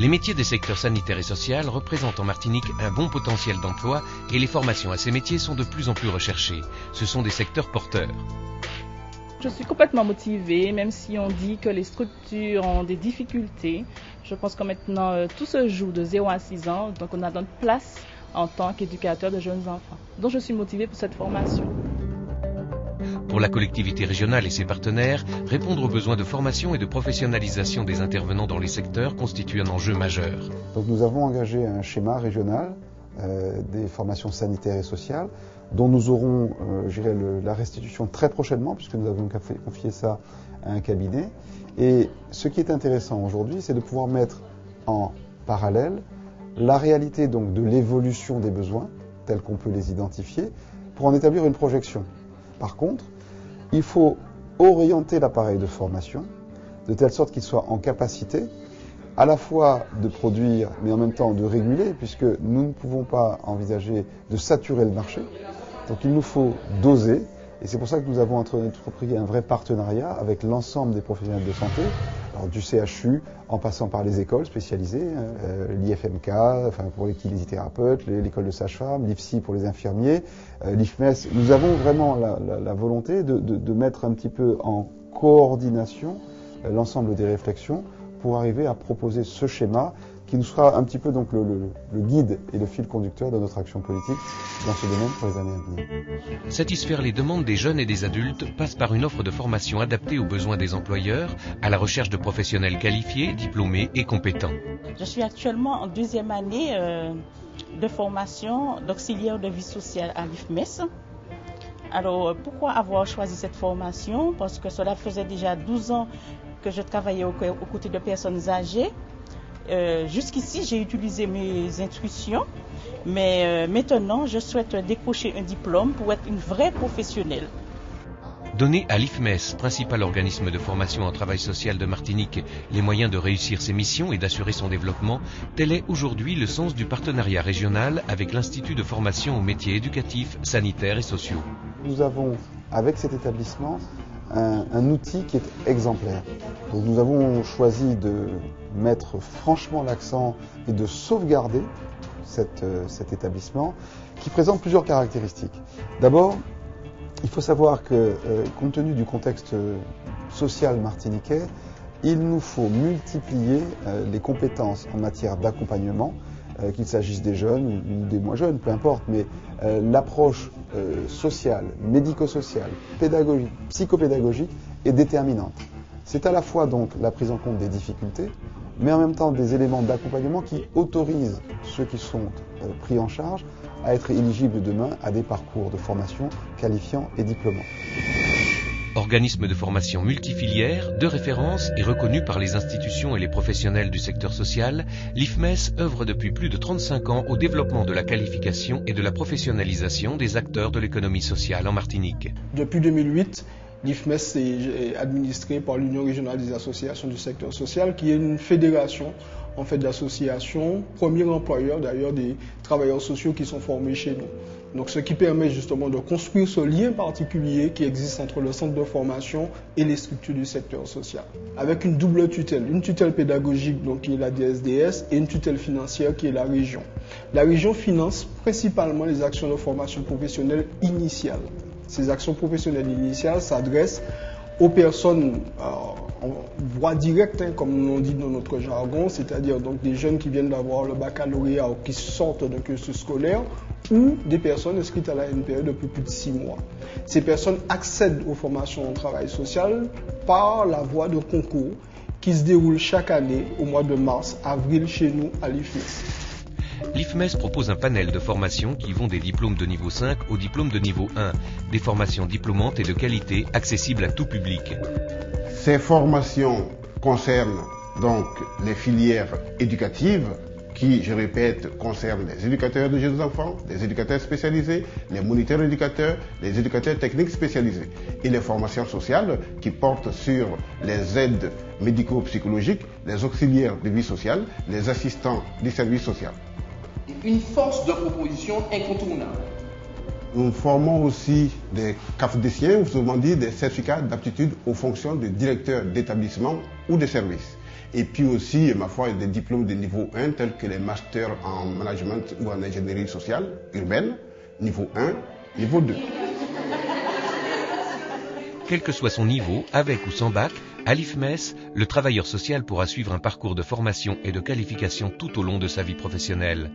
Les métiers des secteurs sanitaire et social représentent en Martinique un bon potentiel d'emploi et les formations à ces métiers sont de plus en plus recherchées. Ce sont des secteurs porteurs. Je suis complètement motivée, même si on dit que les structures ont des difficultés. Je pense que maintenant tout se joue de 0 à 6 ans, donc on a notre place en tant qu'éducateur de jeunes enfants. Donc je suis motivée pour cette formation. Pour la collectivité régionale et ses partenaires, répondre aux besoins de formation et de professionnalisation des intervenants dans les secteurs constitue un enjeu majeur. Donc nous avons engagé un schéma régional des formations sanitaires et sociales dont nous aurons la restitution très prochainement puisque nous avons confié ça à un cabinet. Et ce qui est intéressant aujourd'hui, c'est de pouvoir mettre en parallèle la réalité donc de l'évolution des besoins tels qu'on peut les identifier pour en établir une projection. Par contre, il faut orienter l'appareil de formation de telle sorte qu'il soit en capacité à la fois de produire, mais en même temps de réguler, puisque nous ne pouvons pas envisager de saturer le marché. Donc il nous faut doser, et c'est pour ça que nous avons entrepris un vrai partenariat avec l'ensemble des professionnels de santé, alors du CHU, en passant par les écoles spécialisées, l'IFMK, enfin pour les kinésithérapeutes, l'école de sage-femme, l'IFSI pour les infirmiers, l'IFMES. Nous avons vraiment la volonté de mettre un petit peu en coordination l'ensemble des réflexions pour arriver à proposer ce schéma qui nous sera un petit peu donc le guide et le fil conducteur de notre action politique dans ce domaine pour les années à venir. Satisfaire les demandes des jeunes et des adultes passe par une offre de formation adaptée aux besoins des employeurs, à la recherche de professionnels qualifiés, diplômés et compétents. Je suis actuellement en 2e année de formation d'auxiliaire de vie sociale à l'IFMES. Alors pourquoi avoir choisi cette formation? Parce que cela faisait déjà 12 ans que je travaillais aux côtés de personnes âgées. Jusqu'ici, j'ai utilisé mes intuitions, mais maintenant, je souhaite décrocher un diplôme pour être une vraie professionnelle. Donner à l'IFMES, principal organisme de formation en travail social de Martinique, les moyens de réussir ses missions et d'assurer son développement, tel est aujourd'hui le sens du partenariat régional avec l'Institut de formation aux métiers éducatifs, sanitaires et sociaux. Nous avons, avec cet établissement, un outil qui est exemplaire. Donc nous avons choisi de mettre franchement l'accent et de sauvegarder cet établissement qui présente plusieurs caractéristiques. D'abord, il faut savoir que compte tenu du contexte social martiniquais, il nous faut multiplier les compétences en matière d'accompagnement, qu'il s'agisse des jeunes ou des moins jeunes, peu importe, mais l'approche sociale, médico-sociale, pédagogique, psychopédagogique est déterminante. C'est à la fois donc la prise en compte des difficultés, mais en même temps des éléments d'accompagnement qui autorisent ceux qui sont pris en charge à être éligibles demain à des parcours de formation qualifiants et diplômants. Organisme de formation multifilière, de référence et reconnu par les institutions et les professionnels du secteur social, l'IFMES œuvre depuis plus de 35 ans au développement de la qualification et de la professionnalisation des acteurs de l'économie sociale en Martinique. Depuis 2008, l'IFMES est administré par l'Union régionale des associations du secteur social, qui est une fédération en fait d'associations, premier employeur d'ailleurs des travailleurs sociaux qui sont formés chez nous. Donc ce qui permet justement de construire ce lien particulier qui existe entre le centre de formation et les structures du secteur social. Avec une double tutelle, une tutelle pédagogique donc qui est la DSDS et une tutelle financière qui est la région. La région finance principalement les actions de formation professionnelle initiale. Ces actions professionnelles initiales s'adressent aux personnes en voie directe, comme on dit dans notre jargon, c'est-à-dire donc des jeunes qui viennent d'avoir le baccalauréat ou qui sortent d'un cursus scolaire, ou des personnes inscrites à la NPE depuis plus de 6 mois. Ces personnes accèdent aux formations en travail social par la voie de concours qui se déroule chaque année au mois de mars-avril chez nous à l'IFMES. L'IFMES propose un panel de formations qui vont des diplômes de niveau 5 aux diplômes de niveau 1, des formations diplômantes et de qualité accessibles à tout public. Ces formations concernent donc les filières éducatives qui, je répète, concernent les éducateurs de jeunes enfants, les éducateurs spécialisés, les moniteurs éducateurs, les éducateurs techniques spécialisés et les formations sociales qui portent sur les aides médico-psychologiques, les auxiliaires de vie sociale, les assistants du service social. Une force de proposition incontournable. Nous formons aussi des CAFDCiens, autrement dit des certificats d'aptitude aux fonctions de directeur d'établissement ou de service. et puis aussi, ma foi, des diplômes de niveau 1 tels que les masters en management ou en ingénierie sociale urbaine, niveau 1, niveau 2. Quel que soit son niveau, avec ou sans bac, à l'IFMES, le travailleur social pourra suivre un parcours de formation et de qualification tout au long de sa vie professionnelle.